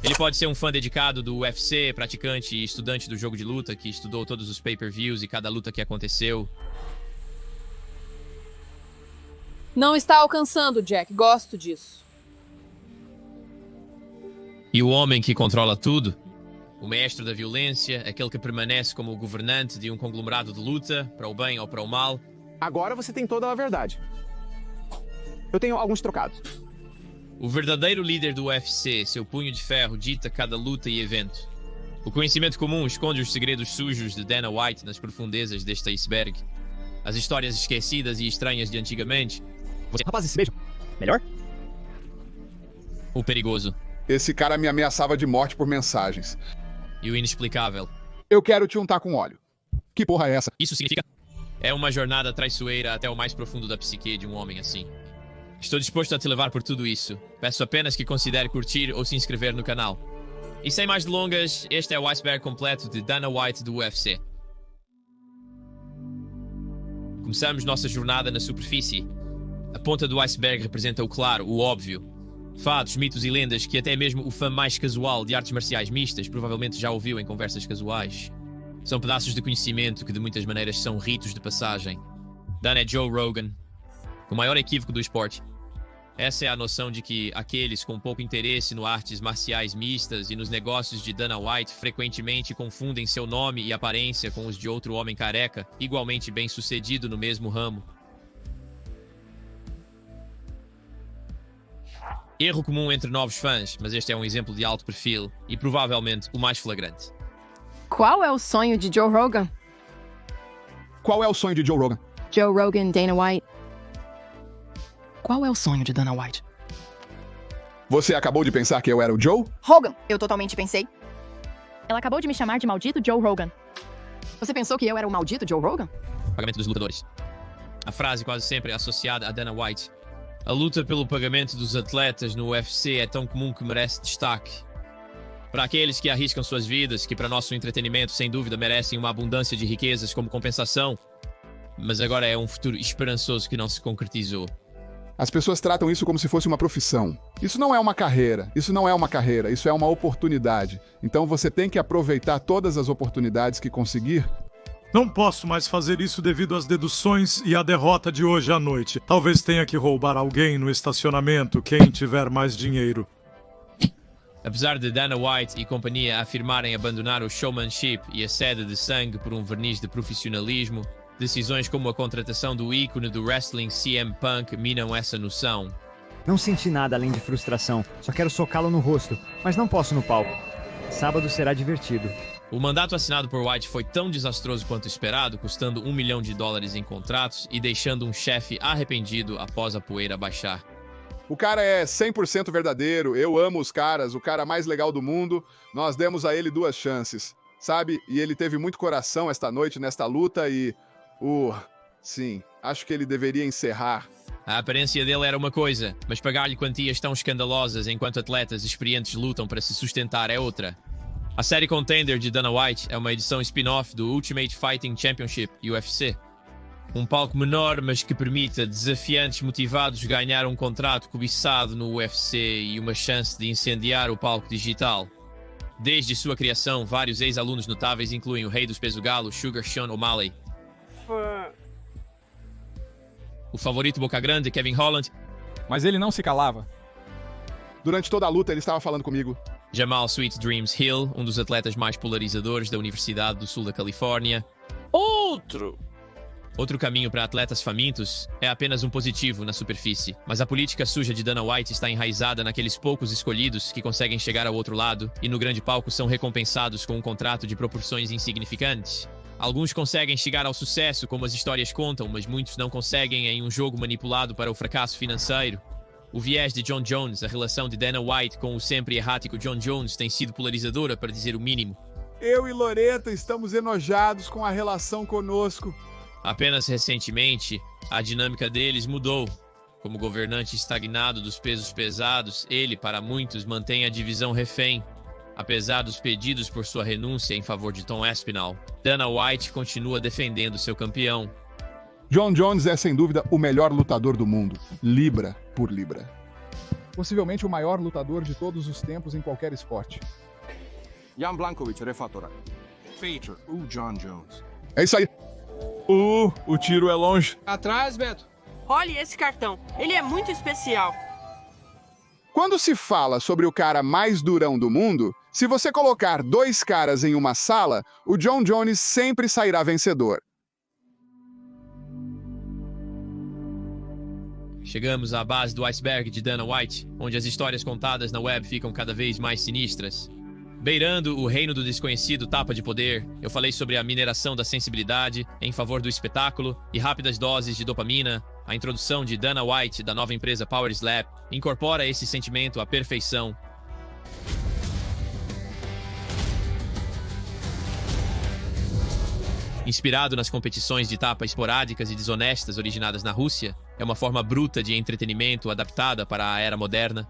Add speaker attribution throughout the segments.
Speaker 1: Ele pode ser um fã dedicado do UFC, praticante e estudante do jogo de luta, que estudou todos os pay-per-views e cada luta que aconteceu.
Speaker 2: Não está alcançando, Jack. Gosto disso.
Speaker 1: E o homem que controla tudo? O mestre da violência, aquele que permanece como o governante de um conglomerado de luta, para o bem ou para o mal.
Speaker 3: Agora você tem toda a verdade. Eu tenho alguns trocados.
Speaker 1: O verdadeiro líder do UFC, seu punho de ferro, dita cada luta e evento. O conhecimento comum esconde os segredos sujos de Dana White nas profundezas deste iceberg. As histórias esquecidas e estranhas de antigamente.
Speaker 3: Rapazes, se beijam. Melhor?
Speaker 1: O perigoso.
Speaker 4: Esse cara me ameaçava de morte por mensagens.
Speaker 1: E o inexplicável.
Speaker 4: Eu quero te untar com óleo. Que porra é essa?
Speaker 1: Isso significa... É uma jornada traiçoeira até o mais profundo da psique de um homem assim. Estou disposto a te levar por tudo isso. Peço apenas que considere curtir ou se inscrever no canal. E sem mais delongas, este é o iceberg completo de Dana White do UFC. Começamos nossa jornada na superfície. A ponta do iceberg representa o claro, o óbvio. Fatos, mitos e lendas que até mesmo o fã mais casual de artes marciais mistas provavelmente já ouviu em conversas casuais. São pedaços de conhecimento que de muitas maneiras são ritos de passagem. Dana é Joe Rogan, o maior equívoco do esporte. Essa é a noção de que aqueles com pouco interesse no artes marciais mistas e nos negócios de Dana White frequentemente confundem seu nome e aparência com os de outro homem careca, igualmente bem-sucedido no mesmo ramo. Erro comum entre novos fãs, mas este é um exemplo de alto perfil e provavelmente o mais flagrante.
Speaker 5: Qual é o sonho de Joe Rogan?
Speaker 4: Qual é o sonho de Joe Rogan?
Speaker 5: Joe Rogan, Dana White.
Speaker 6: Qual é o sonho de Dana White?
Speaker 4: Você acabou de pensar que eu era o Joe?
Speaker 5: Rogan, eu totalmente pensei.
Speaker 6: Ela acabou de me chamar de maldito Joe Rogan.
Speaker 5: Você pensou que eu era o maldito Joe Rogan?
Speaker 1: Pagamento dos lutadores. A frase quase sempre é associada a Dana White. A luta pelo pagamento dos atletas no UFC é tão comum que merece destaque. Para aqueles que arriscam suas vidas, que para nosso entretenimento sem dúvida merecem uma abundância de riquezas como compensação, mas agora é um futuro esperançoso que não se concretizou.
Speaker 4: As pessoas tratam isso como se fosse uma profissão. Isso não é uma carreira, isso é uma oportunidade. Então você tem que aproveitar todas as oportunidades que conseguir.
Speaker 7: Não posso mais fazer isso devido às deduções e à derrota de hoje à noite. Talvez tenha que roubar alguém no estacionamento, quem tiver mais dinheiro.
Speaker 1: Apesar de Dana White e companhia afirmarem abandonar o showmanship e a sede de sangue por um verniz de profissionalismo, decisões como a contratação do ícone do wrestling CM Punk minam essa noção.
Speaker 8: Não senti nada além de frustração. Só quero socá-lo no rosto, mas não posso no palco. Sábado será divertido.
Speaker 1: O mandato assinado por White foi tão desastroso quanto esperado, custando $1 milhão em contratos e deixando um chefe arrependido após a poeira baixar.
Speaker 4: O cara é 100% verdadeiro, eu amo os caras, o cara mais legal do mundo. Nós demos a ele 2 chances, sabe? E ele teve muito coração esta noite, nesta luta e... sim, acho que ele deveria encerrar.
Speaker 1: A aparência dele era uma coisa, mas pagar-lhe quantias tão escandalosas enquanto atletas experientes lutam para se sustentar é outra. A série Contender de Dana White é uma edição spin-off do Ultimate Fighting Championship, UFC. Um palco menor, mas que permita desafiantes motivados ganhar um contrato cobiçado no UFC e uma chance de incendiar o palco digital. Desde sua criação, vários ex-alunos notáveis incluem o rei dos peso galo, Sugar Sean O'Malley. O favorito Boca Grande, Kevin Holland.
Speaker 9: Mas ele não se calava.
Speaker 4: Durante toda a luta, ele estava falando comigo.
Speaker 1: Jamal Sweet Dreams Hill, um dos atletas mais polarizadores da Universidade do Sul da Califórnia. Outro caminho para atletas famintos é apenas um positivo na superfície, mas a política suja de Dana White está enraizada naqueles poucos escolhidos que conseguem chegar ao outro lado e no grande palco são recompensados com um contrato de proporções insignificantes. Alguns conseguem chegar ao sucesso, como as histórias contam, mas muitos não conseguem em um jogo manipulado para o fracasso financeiro. O viés de Jon Jones, a relação de Dana White com o sempre errático Jon Jones tem sido polarizadora, para dizer o mínimo.
Speaker 4: Eu e Loretta estamos enojados com a relação conosco.
Speaker 1: Apenas recentemente, a dinâmica deles mudou. Como governante estagnado dos pesos pesados, ele, para muitos, mantém a divisão refém. Apesar dos pedidos por sua renúncia em favor de Tom Aspinall, Dana White continua defendendo seu campeão.
Speaker 4: Jon Jones é sem dúvida o melhor lutador do mundo, libra por libra.
Speaker 9: Possivelmente o maior lutador de todos os tempos em qualquer esporte.
Speaker 10: Jan Blachowicz, refatora. Fator, o John Jones.
Speaker 4: É isso aí.
Speaker 9: O tiro é longe.
Speaker 11: Atrás, Beto.
Speaker 12: Olhe esse cartão. Ele é muito especial.
Speaker 4: Quando se fala sobre o cara mais durão do mundo, se você colocar 2 caras em uma sala, o John Jones sempre sairá vencedor.
Speaker 1: Chegamos à base do iceberg de Dana White, onde as histórias contadas na web ficam cada vez mais sinistras. Beirando o reino do desconhecido tapa de poder, eu falei sobre a mineração da sensibilidade em favor do espetáculo e rápidas doses de dopamina. A introdução de Dana White, da nova empresa Power Slap, incorpora esse sentimento à perfeição. Inspirado nas competições de tapa esporádicas e desonestas originadas na Rússia, é uma forma bruta de entretenimento adaptada para a era moderna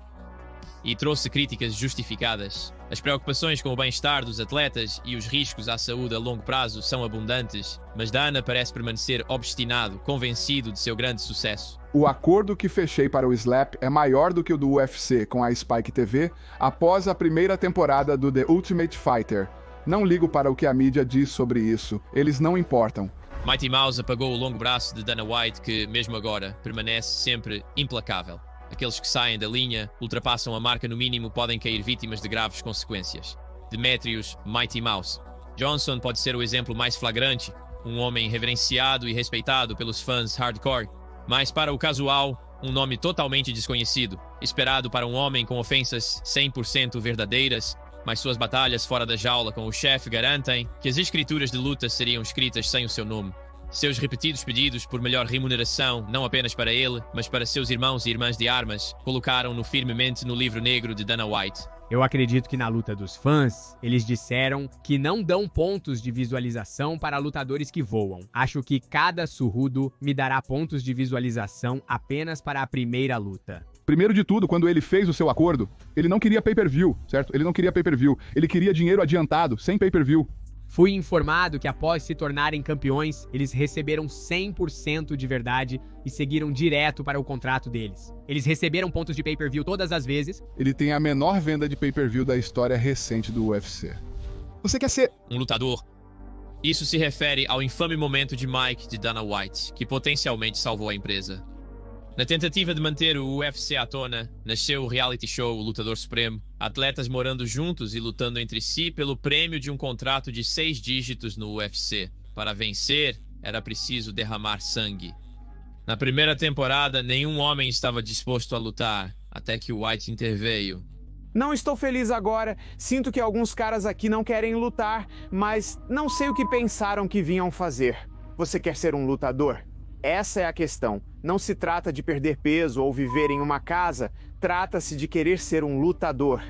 Speaker 1: e trouxe críticas justificadas. As preocupações com o bem-estar dos atletas e os riscos à saúde a longo prazo são abundantes, mas Dana parece permanecer obstinado, convencido de seu grande sucesso.
Speaker 4: O acordo que fechei para o Slap é maior do que o do UFC com a Spike TV após a primeira temporada do The Ultimate Fighter. Não ligo para o que a mídia diz sobre isso, eles não importam.
Speaker 1: Mighty Mouse apagou o longo braço de Dana White que, mesmo agora, permanece sempre implacável. Aqueles que saem da linha, ultrapassam a marca no mínimo, podem cair vítimas de graves consequências. Demetrius Mighty Mouse. Johnson pode ser o exemplo mais flagrante, um homem reverenciado e respeitado pelos fãs hardcore, mas para o casual, um nome totalmente desconhecido, esperado para um homem com ofensas 100% verdadeiras, mas suas batalhas fora da jaula com o chefe garantem que as escrituras de luta seriam escritas sem o seu nome. Seus repetidos pedidos por melhor remuneração, não apenas para ele, mas para seus irmãos e irmãs de armas, colocaram-no firmemente no livro negro de Dana White.
Speaker 13: Eu acredito que na luta dos fãs, eles disseram que não dão pontos de visualização para lutadores que voam. Acho que cada surrudo me dará pontos de visualização apenas para a primeira luta.
Speaker 4: Primeiro de tudo, quando ele fez o seu acordo, ele não queria pay-per-view, certo? Ele não queria pay-per-view, ele queria dinheiro adiantado, sem pay-per-view.
Speaker 13: Fui informado que após se tornarem campeões, eles receberam 100% de verdade e seguiram direto para o contrato deles. Eles receberam pontos de pay-per-view todas as vezes.
Speaker 4: Ele tem a menor venda de pay-per-view da história recente do UFC. Você quer ser
Speaker 1: um lutador? Isso se refere ao infame momento de Mike de Dana White, que potencialmente salvou a empresa. Na tentativa de manter o UFC à tona, nasceu o reality show O Lutador Supremo, atletas morando juntos e lutando entre si pelo prêmio de um contrato de 6 dígitos no UFC. Para vencer, era preciso derramar sangue. Na primeira temporada, nenhum homem estava disposto a lutar, até que o White interveio.
Speaker 3: Não estou feliz agora, sinto que alguns caras aqui não querem lutar, mas não sei o que pensaram que vinham fazer. Você quer ser um lutador? Essa é a questão. Não se trata de perder peso ou viver em uma casa, trata-se de querer ser um lutador.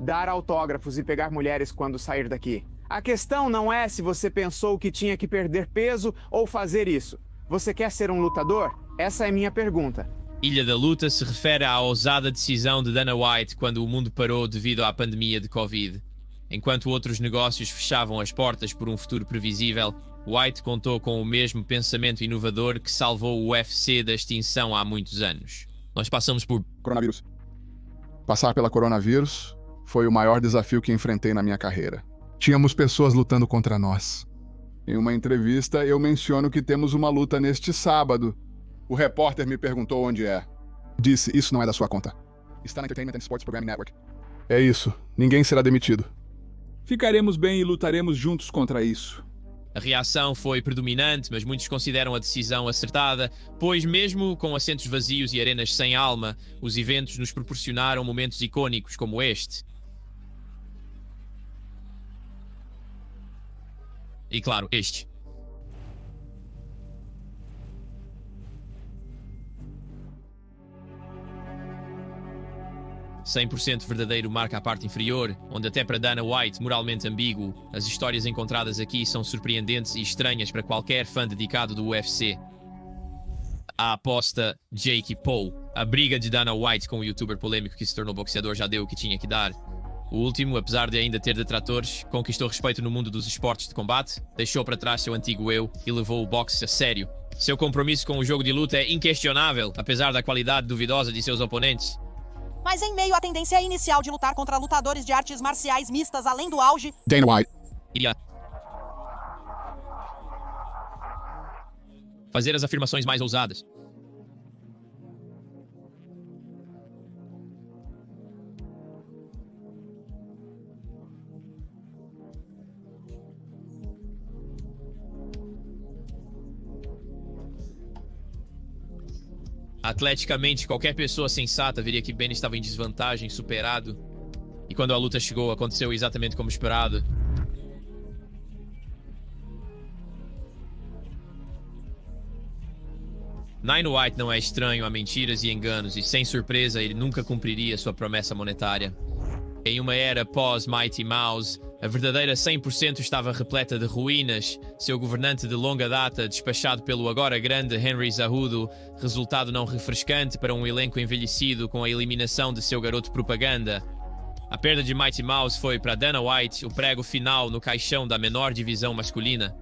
Speaker 3: Dar autógrafos e pegar mulheres quando sair daqui. A questão não é se você pensou que tinha que perder peso ou fazer isso. Você quer ser um lutador? Essa é minha pergunta.
Speaker 1: Ilha da Luta se refere à ousada decisão de Dana White quando o mundo parou devido à pandemia de Covid. Enquanto outros negócios fechavam as portas por um futuro previsível, White contou com o mesmo pensamento inovador que salvou o UFC da extinção há muitos anos. Nós passamos por
Speaker 4: coronavírus. Passar pela coronavírus foi o maior desafio que enfrentei na minha carreira. Tínhamos pessoas lutando contra nós. Em uma entrevista, eu menciono que temos uma luta neste sábado. O repórter me perguntou onde é. Disse, isso não é da sua conta. Está na Entertainment and Sports Programming Network. É isso, ninguém será demitido.
Speaker 9: Ficaremos bem e lutaremos juntos contra isso.
Speaker 1: A reação foi predominante, mas muitos consideram a decisão acertada, pois mesmo com assentos vazios e arenas sem alma, os eventos nos proporcionaram momentos icônicos como este. E claro, este. "100% verdadeiro" marca a parte inferior, onde até para Dana White, moralmente ambíguo, as histórias encontradas aqui são surpreendentes e estranhas para qualquer fã dedicado do UFC. A aposta Jake Paul, a briga de Dana White com o youtuber polêmico que se tornou boxeador já deu o que tinha que dar. O último, apesar de ainda ter detratores, conquistou respeito no mundo dos esportes de combate, deixou para trás seu antigo eu e levou o boxe a sério. Seu compromisso com o jogo de luta é inquestionável, apesar da qualidade duvidosa de seus oponentes.
Speaker 11: Mas em meio à tendência inicial de lutar contra lutadores de artes marciais mistas além do auge...
Speaker 4: Dana White.
Speaker 1: Iria fazer as afirmações mais ousadas. Atleticamente, qualquer pessoa sensata veria que Ben estava em desvantagem, superado. E quando a luta chegou, aconteceu exatamente como esperado. Dana White não é estranho a mentiras e enganos, e sem surpresa, ele nunca cumpriria sua promessa monetária. Em uma era pós-Mighty Mouse, a verdadeira 100% estava repleta de ruínas, seu governante de longa data, despachado pelo agora grande Henry Cejudo, resultado não refrescante para um elenco envelhecido com a eliminação de seu garoto propaganda. A perda de Mighty Mouse foi para Dana White o prego final no caixão da menor divisão masculina.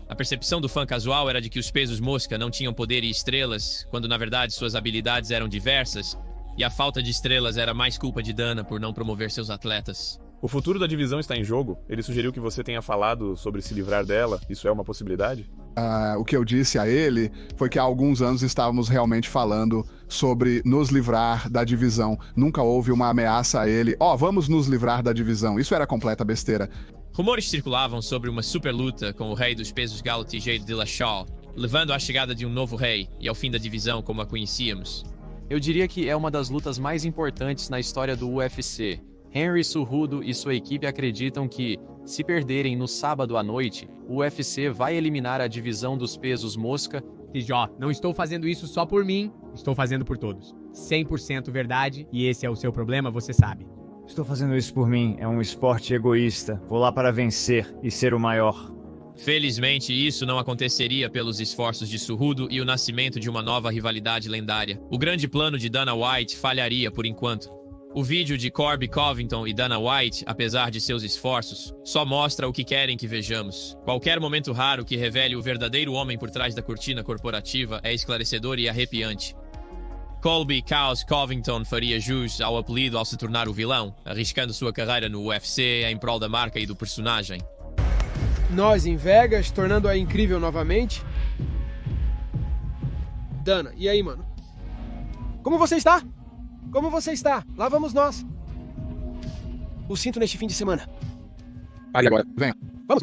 Speaker 1: A percepção do fã casual era de que os pesos mosca não tinham poder e estrelas, quando na verdade suas habilidades eram diversas, e a falta de estrelas era mais culpa de Dana por não promover seus atletas.
Speaker 14: O futuro da divisão está em jogo. Ele sugeriu que você tenha falado sobre se livrar dela. Isso é uma possibilidade?
Speaker 4: O que eu disse a ele foi que há alguns anos estávamos realmente falando sobre nos livrar da divisão. Nunca houve uma ameaça a ele. Vamos nos livrar da divisão. Isso era completa besteira.
Speaker 1: Rumores circulavam sobre uma super luta com o rei dos pesos galo TJ Dillashaw, levando à chegada de um novo rei e ao fim da divisão como a conhecíamos.
Speaker 15: Eu diria que é uma das lutas mais importantes na história do UFC. Henry Cejudo e sua equipe acreditam que, se perderem no sábado à noite, o UFC vai eliminar a divisão dos pesos mosca.
Speaker 13: TJ, não estou fazendo isso só por mim, estou fazendo por todos. 100% verdade, e esse é o seu problema, você sabe.
Speaker 8: Estou fazendo isso por mim, é um esporte egoísta. Vou lá para vencer e ser o maior.
Speaker 1: Felizmente, isso não aconteceria pelos esforços de Cejudo e o nascimento de uma nova rivalidade lendária. O grande plano de Dana White falharia por enquanto. O vídeo de Colby Covington e Dana White, apesar de seus esforços, só mostra o que querem que vejamos. Qualquer momento raro que revele o verdadeiro homem por trás da cortina corporativa é esclarecedor e arrepiante. Colby Cows Covington faria jus ao apelido ao se tornar o vilão, arriscando sua carreira no UFC em prol da marca e do personagem.
Speaker 16: Nós em Vegas, tornando-a incrível novamente. Dana, e aí, mano? Como você está? Como você está? Lá vamos nós. O cinto neste fim de semana.
Speaker 4: Pare agora, venha.
Speaker 16: Vamos.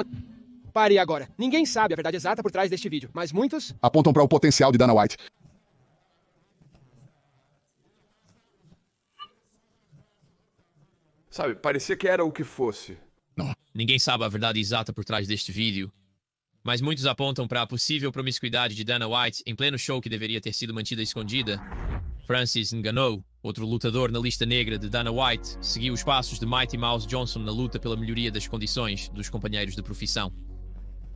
Speaker 16: Pare agora. Ninguém sabe a verdade exata por trás deste vídeo, mas muitos
Speaker 4: apontam para o potencial de Dana White.
Speaker 10: Sabe, parecia que era o que fosse.
Speaker 1: Ninguém sabe a verdade exata por trás deste vídeo, mas muitos apontam para a possível promiscuidade de Dana White em pleno show que deveria ter sido mantida escondida. Francis Ngannou, outro lutador na lista negra de Dana White, seguiu os passos de Mighty Mouse Johnson na luta pela melhoria das condições dos companheiros de profissão.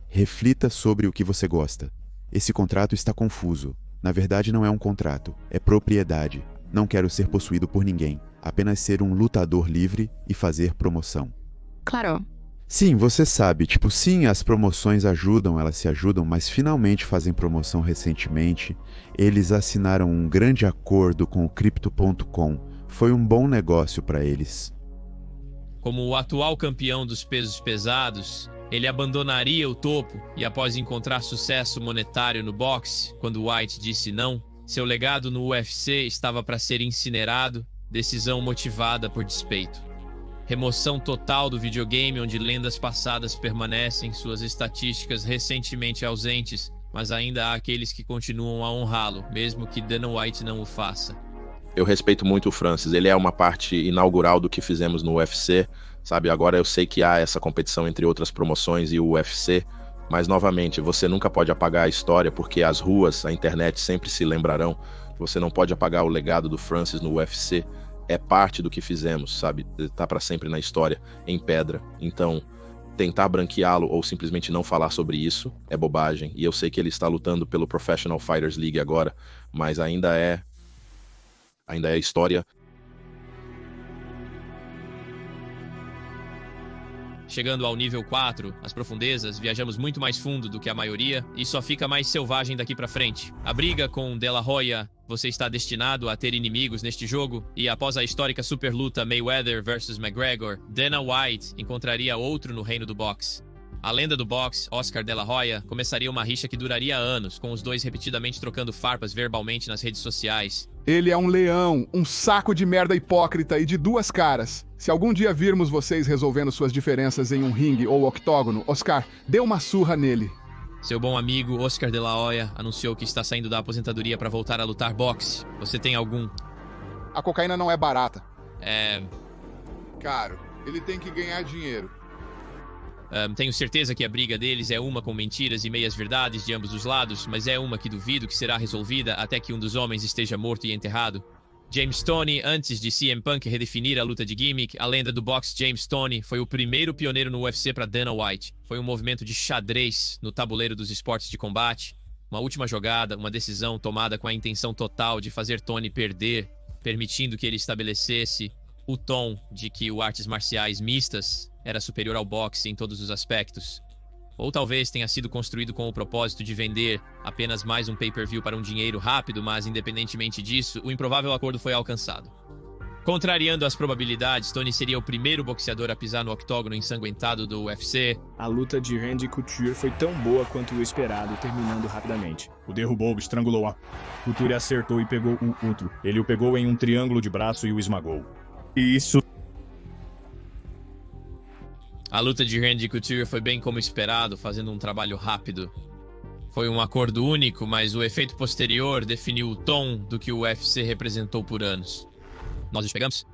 Speaker 17: Reflita sobre o que você gosta. Esse contrato está confuso. Na verdade, não é um contrato, é propriedade. Não quero ser possuído por ninguém, apenas ser um lutador livre e fazer promoção.
Speaker 5: Claro.
Speaker 17: Sim, você sabe, sim, as promoções ajudam, elas se ajudam, mas finalmente fazem promoção recentemente. Eles assinaram um grande acordo com o Crypto.com. Foi um bom negócio para eles.
Speaker 1: Como o atual campeão dos pesos pesados, ele abandonaria o topo e após encontrar sucesso monetário no boxe, quando White disse não, seu legado no UFC estava para ser incinerado, decisão motivada por despeito. Remoção total do videogame onde lendas passadas permanecem, suas estatísticas recentemente ausentes, mas ainda há aqueles que continuam a honrá-lo, mesmo que Dana White não o faça.
Speaker 18: Eu respeito muito o Francis, ele é uma parte inaugural do que fizemos no UFC, sabe? Agora eu sei que há essa competição entre outras promoções e o UFC, mas novamente, você nunca pode apagar a história, porque as ruas, a internet sempre se lembrarão. Você não pode apagar o legado do Francis no UFC. É parte do que fizemos, sabe? Tá para sempre na história, em pedra. Então, tentar branqueá-lo ou simplesmente não falar sobre isso é bobagem. E eu sei que ele está lutando pelo Professional Fighters League agora, mas ainda é história.
Speaker 1: Chegando ao nível 4, as profundezas, viajamos muito mais fundo do que a maioria e só fica mais selvagem daqui pra frente. A briga com De La Hoya, você está destinado a ter inimigos neste jogo, e após a histórica super luta Mayweather vs McGregor, Dana White encontraria outro no reino do boxe. A lenda do boxe, Oscar De La Hoya, começaria uma rixa que duraria anos, com os dois repetidamente trocando farpas verbalmente nas redes sociais.
Speaker 4: Ele é um leão, um saco de merda hipócrita e de duas caras. Se algum dia virmos vocês resolvendo suas diferenças em um ringue ou octógono, Oscar, dê uma surra nele.
Speaker 1: Seu bom amigo Oscar De La Hoya anunciou que está saindo da aposentadoria para voltar a lutar boxe. Você tem algum?
Speaker 4: A cocaína não é barata.
Speaker 19: Caro, ele tem que ganhar dinheiro.
Speaker 1: Tenho certeza que a briga deles é uma com mentiras e meias verdades de ambos os lados, mas é uma que duvido que será resolvida até que um dos homens esteja morto e enterrado. James Toney, antes de CM Punk redefinir a luta de gimmick, a lenda do boxe James Toney foi o primeiro pioneiro no UFC para Dana White. Foi um movimento de xadrez no tabuleiro dos esportes de combate. Uma última jogada, uma decisão tomada com a intenção total de fazer Toney perder, permitindo que ele estabelecesse o tom de que o artes marciais mistas era superior ao boxe em todos os aspectos. Ou talvez tenha sido construído com o propósito de vender apenas mais um pay-per-view para um dinheiro rápido, mas independentemente disso, o improvável acordo foi alcançado. Contrariando as probabilidades, Toney seria o primeiro boxeador a pisar no octógono ensanguentado do UFC.
Speaker 20: A luta de Randy Couture foi tão boa quanto o esperado, terminando rapidamente.
Speaker 21: O derrubou, estrangulou-a. Couture acertou e pegou o outro. Ele o pegou em um triângulo de braço e o esmagou. Isso.
Speaker 1: A luta de Randy Couture foi bem como esperado, fazendo um trabalho rápido. Foi um acordo único, mas o efeito posterior definiu o tom do que o UFC representou por anos. Nós os pegamos?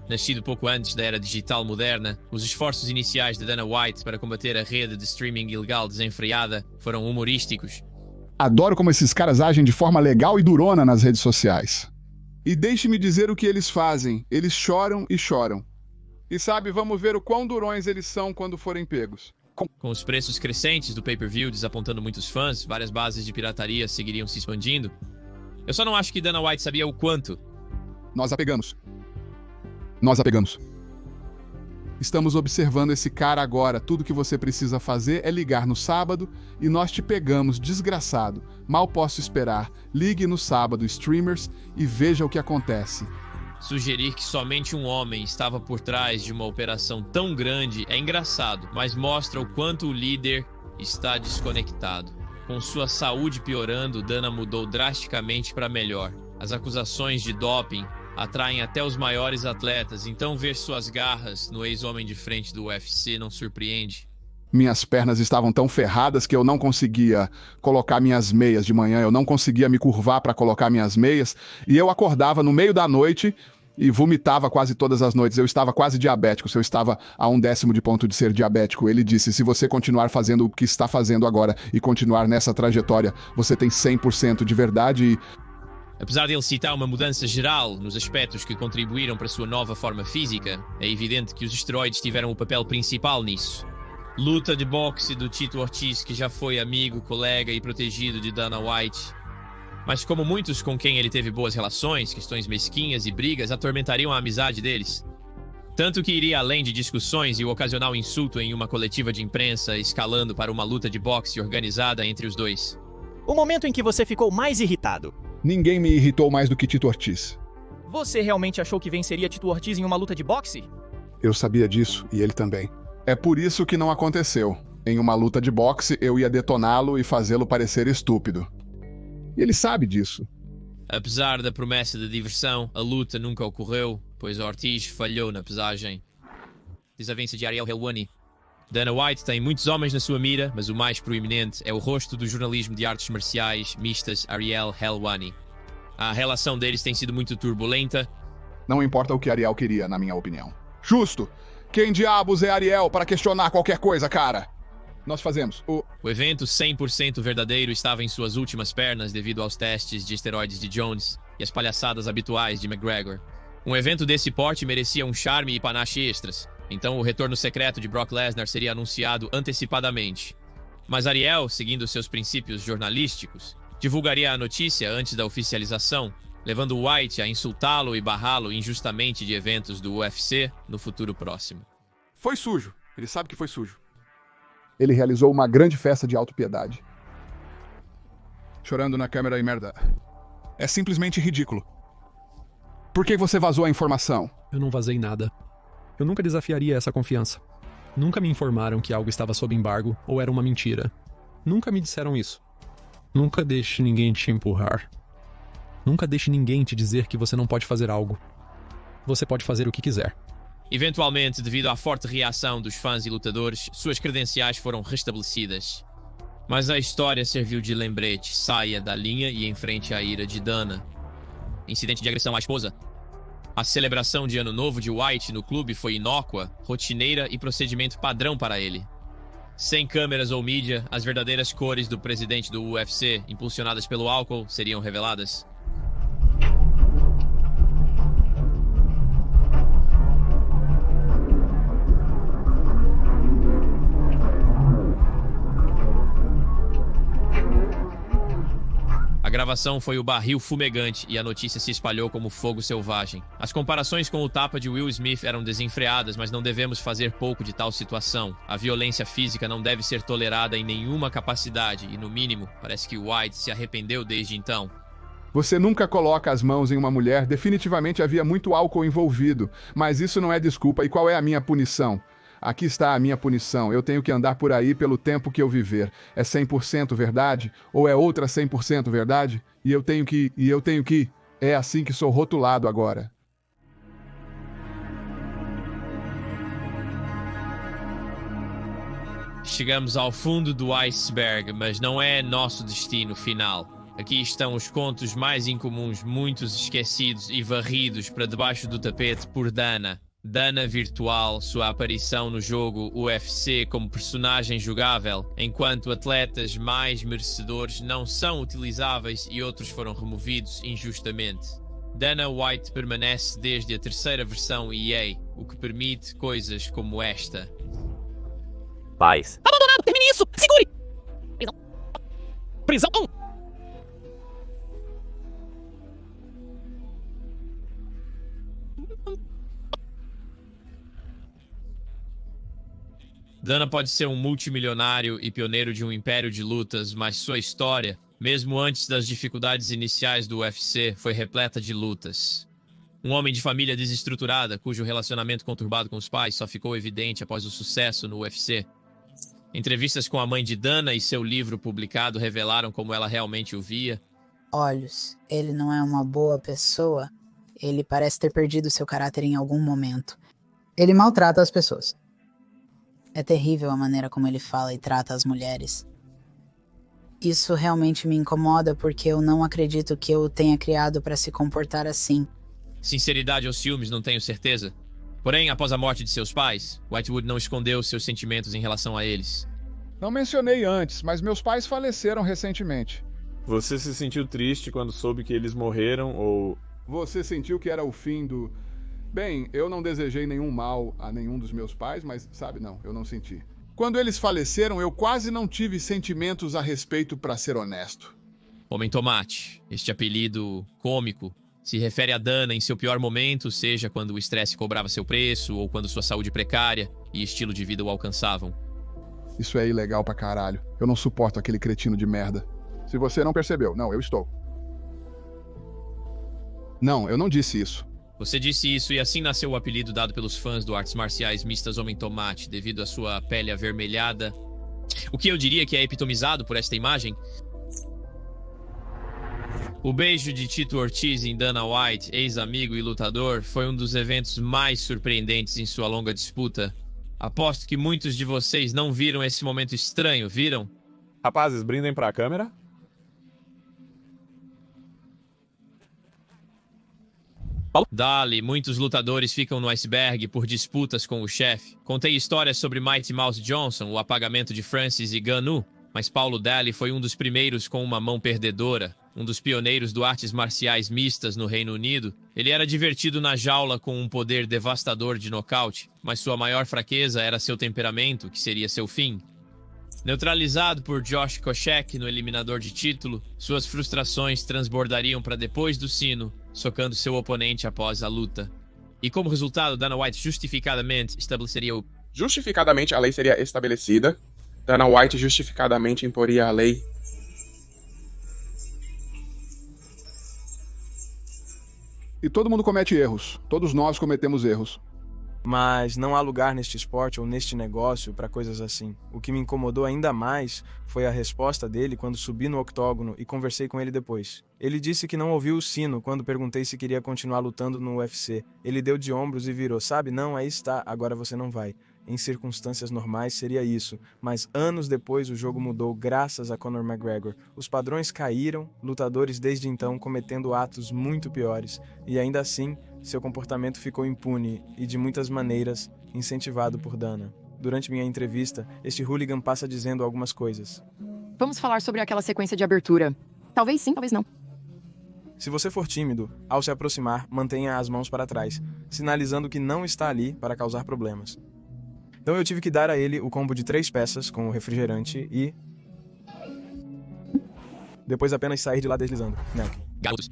Speaker 1: Nascido pouco antes da era digital moderna, os esforços iniciais de Dana White para combater a rede de streaming ilegal desenfreada foram humorísticos.
Speaker 4: Adoro como esses caras agem de forma legal e durona nas redes sociais. E deixe-me dizer o que eles fazem. Eles choram e choram. E sabe, vamos ver o quão durões eles são quando forem pegos.
Speaker 1: Com os preços crescentes do pay-per-view desapontando muitos fãs, várias bases de pirataria seguiriam se expandindo. Eu só não acho que Dana White sabia o quanto.
Speaker 4: Nós a pegamos. Nós a pegamos. Estamos observando esse cara agora. Tudo que você precisa fazer é ligar no sábado e nós te pegamos, desgraçado. Mal posso esperar. Ligue no sábado, streamers, e veja o que acontece.
Speaker 1: Sugerir que somente um homem estava por trás de uma operação tão grande é engraçado, mas mostra o quanto o líder está desconectado. Com sua saúde piorando, Dana mudou drasticamente para melhor. As acusações de doping atraem até os maiores atletas, então ver suas garras no ex-homem de frente do UFC não surpreende.
Speaker 4: Minhas pernas estavam tão ferradas que eu não conseguia colocar minhas meias de manhã, eu não conseguia me curvar para colocar minhas meias, e eu acordava no meio da noite e vomitava quase todas as noites. Eu estava quase diabético, se eu estava a 1/10 de ponto de ser diabético. Ele disse, se você continuar fazendo o que está fazendo agora e continuar nessa trajetória, você tem 100% de verdade e...
Speaker 1: Apesar de ele citar uma mudança geral nos aspectos que contribuíram para sua nova forma física, é evidente que os esteroides tiveram o papel principal nisso. Luta de boxe do Tito Ortiz, que já foi amigo, colega e protegido de Dana White. Mas como muitos com quem ele teve boas relações, questões mesquinhas e brigas atormentariam a amizade deles. Tanto que iria além de discussões e o ocasional insulto em uma coletiva de imprensa, escalando para uma luta de boxe organizada entre os dois.
Speaker 22: O momento em que você ficou mais irritado.
Speaker 4: Ninguém me irritou mais do que Tito Ortiz.
Speaker 22: Você realmente achou que venceria Tito Ortiz em uma luta de boxe?
Speaker 4: Eu sabia disso, e ele também. É por isso que não aconteceu. Em uma luta de boxe, eu ia detoná-lo e fazê-lo parecer estúpido. E ele sabe disso.
Speaker 1: Apesar da promessa de diversão, a luta nunca ocorreu, pois Ortiz falhou na pesagem. Desavença de Ariel Helwani. Dana White tem muitos homens na sua mira, mas o mais proeminente é o rosto do jornalismo de artes marciais mistas Ariel Helwani. A relação deles tem sido muito turbulenta.
Speaker 4: Não importa o que Ariel queria, na minha opinião. Justo! Quem diabos é Ariel para questionar qualquer coisa, cara? Nós fazemos.
Speaker 1: O evento 100% verdadeiro estava em suas últimas pernas devido aos testes de esteroides de Jones e as palhaçadas habituais de McGregor. Um evento desse porte merecia um charme e panache extras, então o retorno secreto de Brock Lesnar seria anunciado antecipadamente. Mas Ariel, seguindo seus princípios jornalísticos, divulgaria a notícia antes da oficialização, levando White a insultá-lo e barrá-lo injustamente de eventos do UFC no futuro próximo.
Speaker 4: Foi sujo. Ele sabe que foi sujo. Ele realizou uma grande festa de autopiedade. Chorando na câmera e merda. É simplesmente ridículo. Por que você vazou a informação?
Speaker 2: Eu não vazei nada. Eu nunca desafiaria essa confiança. Nunca me informaram que algo estava sob embargo ou era uma mentira. Nunca me disseram isso. Nunca deixe ninguém te empurrar. Nunca deixe ninguém te dizer que você não pode fazer algo. Você pode fazer o que quiser.
Speaker 1: Eventualmente, devido à forte reação dos fãs e lutadores, suas credenciais foram restabelecidas. Mas a história serviu de lembrete. Saia da linha e enfrente a ira de Dana. Incidente de agressão à esposa. A celebração de Ano Novo de White no clube foi inócua, rotineira e procedimento padrão para ele. Sem câmeras ou mídia, as verdadeiras cores do presidente do UFC, impulsionadas pelo álcool, seriam reveladas. A gravação foi o barril fumegante e a notícia se espalhou como fogo selvagem. As comparações com o tapa de Will Smith eram desenfreadas, mas não devemos fazer pouco de tal situação. A violência física não deve ser tolerada em nenhuma capacidade e, no mínimo, parece que White se arrependeu desde então.
Speaker 4: Você nunca coloca as mãos em uma mulher, definitivamente havia muito álcool envolvido, mas isso não é desculpa. E qual é a minha punição? Aqui está a minha punição. Eu tenho que andar por aí pelo tempo que eu viver. É 100% verdade? Ou é outra 100% verdade? E eu tenho que... É assim que sou rotulado agora.
Speaker 1: Chegamos ao fundo do iceberg, mas não é nosso destino final. Aqui estão os contos mais incomuns, muitos esquecidos e varridos para debaixo do tapete por Dana. Dana virtual, sua aparição no jogo UFC como personagem jogável, enquanto atletas mais merecedores não são utilizáveis e outros foram removidos injustamente. Dana White permanece desde a terceira versão EA, o que permite coisas como esta.
Speaker 6: Paz.
Speaker 12: Abandonado! Termine isso! Segure! Prisão!
Speaker 1: Dana pode ser um multimilionário e pioneiro de um império de lutas, mas sua história, mesmo antes das dificuldades iniciais do UFC, foi repleta de lutas. Um homem de família desestruturada, cujo relacionamento conturbado com os pais só ficou evidente após o sucesso no UFC. Entrevistas com a mãe de Dana e seu livro publicado revelaram como ela realmente o via.
Speaker 23: Olhos, ele não é uma boa pessoa. Ele parece ter perdido seu caráter em algum momento. Ele maltrata as pessoas. É terrível a maneira como ele fala e trata as mulheres. Isso realmente me incomoda porque eu não acredito que eu o tenha criado para se comportar assim.
Speaker 1: Sinceridade ou ciúmes, não tenho certeza. Porém, após a morte de seus pais, Whitewood não escondeu seus sentimentos em relação a eles.
Speaker 4: Não mencionei antes, mas meus pais faleceram recentemente.
Speaker 14: Você se sentiu triste quando soube que eles morreram ou...
Speaker 4: Você sentiu que era o fim do... Bem, eu não desejei nenhum mal a nenhum dos meus pais, mas, sabe, não, eu não senti. Quando eles faleceram, eu quase não tive sentimentos a respeito, pra ser honesto.
Speaker 1: Homem Tomate, este apelido cômico, se refere a Dana em seu pior momento, seja quando o estresse cobrava seu preço ou quando sua saúde precária e estilo de vida o alcançavam.
Speaker 4: Isso é ilegal pra caralho. Eu não suporto aquele cretino de merda. Se você não percebeu, não, eu estou. Não, eu não disse isso.
Speaker 1: Você disse isso e assim nasceu o apelido dado pelos fãs do artes marciais mistas Homem Tomate, devido à sua pele avermelhada. O que eu diria que é epitomizado por esta imagem? O beijo de Tito Ortiz em Dana White, ex-amigo e lutador, foi um dos eventos mais surpreendentes em sua longa disputa. Aposto que muitos de vocês não viram esse momento estranho, viram?
Speaker 14: Rapazes, brindem pra câmera.
Speaker 1: Dali, muitos lutadores ficam no iceberg por disputas com o chefe. Contei histórias sobre Mighty Mouse Johnson, o apagamento de Francis Ngannou, mas Paulo Daly foi um dos primeiros com uma mão perdedora. Um dos pioneiros do artes marciais mistas no Reino Unido, ele era divertido na jaula com um poder devastador de nocaute, mas sua maior fraqueza era seu temperamento, que seria seu fim. Neutralizado por Josh Koscheck no eliminador de título, suas frustrações transbordariam para depois do sino, socando seu oponente após a luta. E como resultado, Dana White justificadamente estabeleceria o
Speaker 3: Justificadamente, a lei seria estabelecida. Dana White justificadamente imporia a lei.
Speaker 4: E todo mundo comete erros. Todos nós cometemos erros.
Speaker 20: Mas não há lugar neste esporte ou neste negócio para coisas assim. O que me incomodou ainda mais foi a resposta dele quando subi no octógono e conversei com ele depois. Ele disse que não ouviu o sino quando perguntei se queria continuar lutando no UFC. Ele deu de ombros e virou, sabe? Não, aí está, agora você não vai. Em circunstâncias normais seria isso, mas anos depois o jogo mudou graças a Conor McGregor. Os padrões caíram, lutadores desde então cometendo atos muito piores, e ainda assim, seu comportamento ficou impune e, de muitas maneiras, incentivado por Dana. Durante minha entrevista, este hooligan passa dizendo algumas coisas.
Speaker 5: Vamos falar sobre aquela sequência de abertura. Talvez sim, talvez não.
Speaker 20: Se você for tímido, ao se aproximar, mantenha as mãos para trás, sinalizando que não está ali para causar problemas. Então eu tive que dar a ele o combo de 3 peças com o refrigerante e... depois apenas sair de lá deslizando. Nelk.
Speaker 1: Garotos.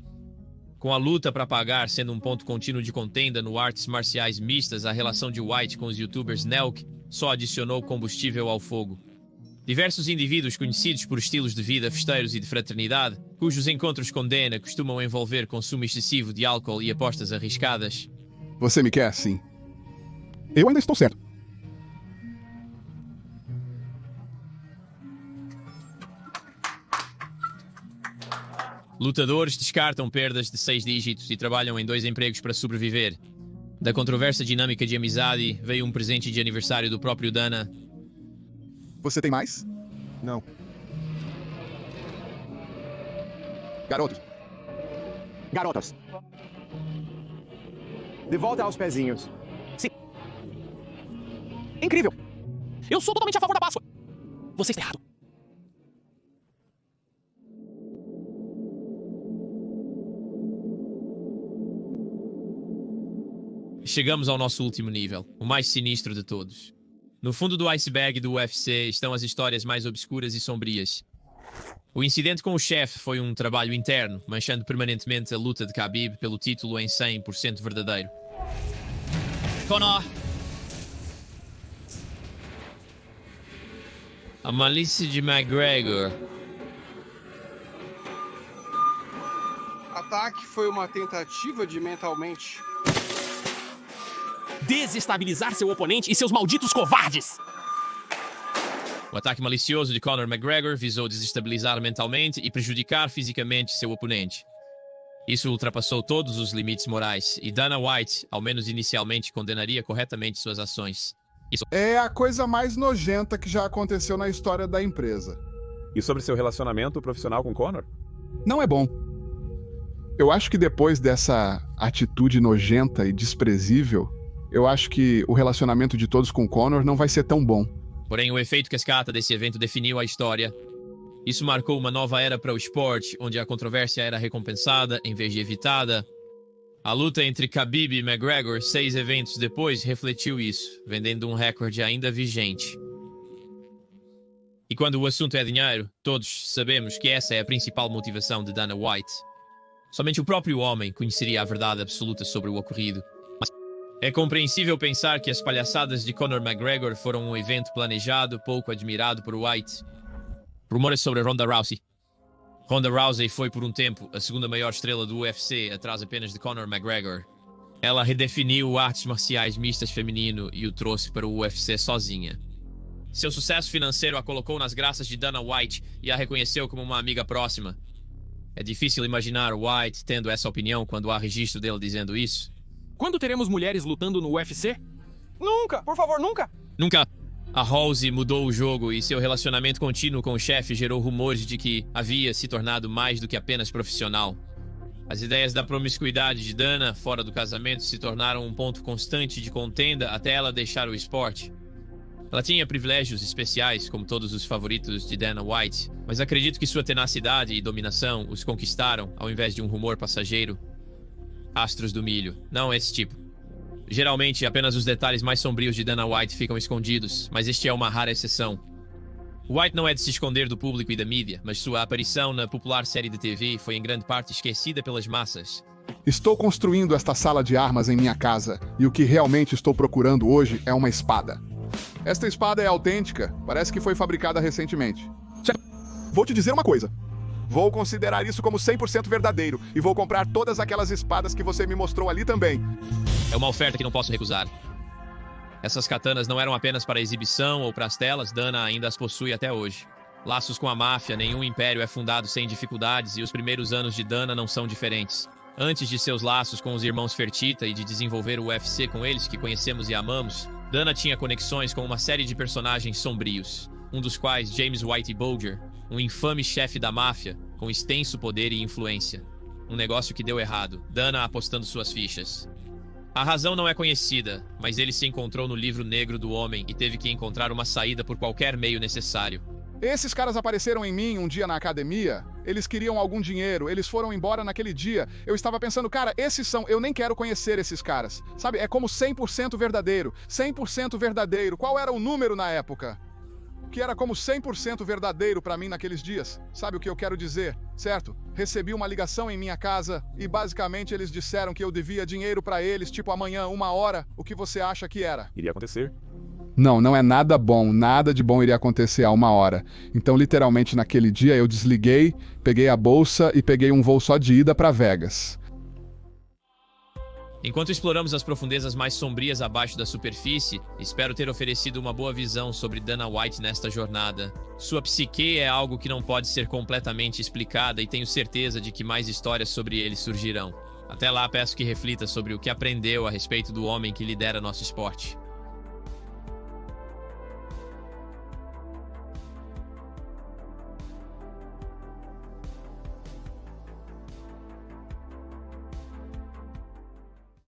Speaker 1: Com a luta para pagar sendo um ponto contínuo de contenda no artes marciais mistas, a relação de White com os youtubers Nelk só adicionou combustível ao fogo. Diversos indivíduos conhecidos por estilos de vida festeiros e de fraternidade, cujos encontros com Dana costumam envolver consumo excessivo de álcool e apostas arriscadas.
Speaker 4: Você me quer, sim. Eu ainda estou certo.
Speaker 1: Lutadores descartam perdas de 6 dígitos e trabalham em 2 empregos para sobreviver. Da controversa dinâmica de amizade veio um presente de aniversário do próprio Dana.
Speaker 4: Você tem mais? Não. Garotos.
Speaker 16: Garotas. De volta aos pezinhos. Sim. Incrível. Eu sou totalmente a favor da Páscoa. Você está errado.
Speaker 1: Chegamos ao nosso último nível, o mais sinistro de todos. No fundo do iceberg do UFC estão as histórias mais obscuras e sombrias. O incidente com o chefe foi um trabalho interno, manchando permanentemente a luta de Khabib pelo título em 100% verdadeiro. Conor! A malícia de McGregor.
Speaker 10: Ataque foi uma tentativa de mentalmente
Speaker 16: desestabilizar seu oponente e seus malditos covardes!
Speaker 1: O ataque malicioso de Conor McGregor visou desestabilizar mentalmente e prejudicar fisicamente seu oponente. Isso ultrapassou todos os limites morais, e Dana White, ao menos inicialmente, condenaria corretamente suas ações.
Speaker 4: É a coisa mais nojenta que já aconteceu na história da empresa.
Speaker 14: E sobre seu relacionamento profissional com Conor?
Speaker 4: Não é bom. Eu acho que depois dessa atitude nojenta e desprezível, eu acho que o relacionamento de todos com Conor não vai ser tão bom.
Speaker 1: Porém, o efeito cascata desse evento definiu a história. Isso marcou uma nova era para o esporte, onde a controvérsia era recompensada em vez de evitada. A luta entre Khabib e McGregor, 6 eventos depois, refletiu isso, vendendo um recorde ainda vigente. E quando o assunto é dinheiro, todos sabemos que essa é a principal motivação de Dana White. Somente o próprio homem conheceria a verdade absoluta sobre o ocorrido. É compreensível pensar que as palhaçadas de Conor McGregor foram um evento planejado, pouco admirado por White. Rumores sobre Ronda Rousey. Ronda Rousey foi por um tempo a segunda maior estrela do UFC, atrás apenas de Conor McGregor. Ela redefiniu artes marciais mistas feminino e o trouxe para o UFC sozinha. Seu sucesso financeiro a colocou nas graças de Dana White e a reconheceu como uma amiga próxima. É difícil imaginar White tendo essa opinião quando há registro dele dizendo isso.
Speaker 16: Quando teremos mulheres lutando no UFC? Nunca! Por favor, nunca!
Speaker 1: Nunca! A Rousey mudou o jogo e seu relacionamento contínuo com o chefe gerou rumores de que havia se tornado mais do que apenas profissional. As ideias da promiscuidade de Dana fora do casamento se tornaram um ponto constante de contenda até ela deixar o esporte. Ela tinha privilégios especiais, como todos os favoritos de Dana White, mas acredito que sua tenacidade e dominação os conquistaram ao invés de um rumor passageiro. Astros do milho. Não esse tipo. Geralmente, apenas os detalhes mais sombrios de Dana White ficam escondidos, mas este é uma rara exceção. White não é de se esconder do público e da mídia, mas sua aparição na popular série de TV foi em grande parte esquecida pelas massas.
Speaker 4: Estou construindo esta sala de armas em minha casa, e o que realmente estou procurando hoje é uma espada. Esta espada é autêntica. Parece que foi fabricada recentemente. Vou te dizer uma coisa. Vou considerar isso como 100% verdadeiro e vou comprar todas aquelas espadas que você me mostrou ali também.
Speaker 1: É uma oferta que não posso recusar. Essas katanas não eram apenas para exibição ou para as telas, Dana ainda as possui até hoje. Laços com a máfia, nenhum império é fundado sem dificuldades e os primeiros anos de Dana não são diferentes. Antes de seus laços com os irmãos Fertitta e de desenvolver o UFC com eles, que conhecemos e amamos, Dana tinha conexões com uma série de personagens sombrios, um dos quais James Whitey Bulger, um infame chefe da máfia, com extenso poder e influência. Um negócio que deu errado, Dana apostando suas fichas. A razão não é conhecida, mas ele se encontrou no livro negro do homem e teve que encontrar uma saída por qualquer meio necessário.
Speaker 4: Esses caras apareceram em mim um dia na academia, eles queriam algum dinheiro, eles foram embora naquele dia. Eu estava pensando, cara, esses são, eu nem quero conhecer esses caras. Sabe, é como 100% verdadeiro, 100% verdadeiro. Qual era o número na época? Que era como 100% verdadeiro pra mim naqueles dias. Sabe o que eu quero dizer, certo? Recebi uma ligação em minha casa e basicamente eles disseram que eu devia dinheiro pra eles, tipo amanhã, 1h. O que você acha que era?
Speaker 14: Iria acontecer.
Speaker 4: Não é nada bom, nada de bom iria acontecer a 1h. Então, literalmente, naquele dia eu desliguei, peguei a bolsa e peguei um voo só de ida pra Vegas.
Speaker 1: Enquanto exploramos as profundezas mais sombrias abaixo da superfície, espero ter oferecido uma boa visão sobre Dana White nesta jornada. Sua psique é algo que não pode ser completamente explicada e tenho certeza de que mais histórias sobre ele surgirão. Até lá, peço que reflita sobre o que aprendeu a respeito do homem que lidera nosso esporte.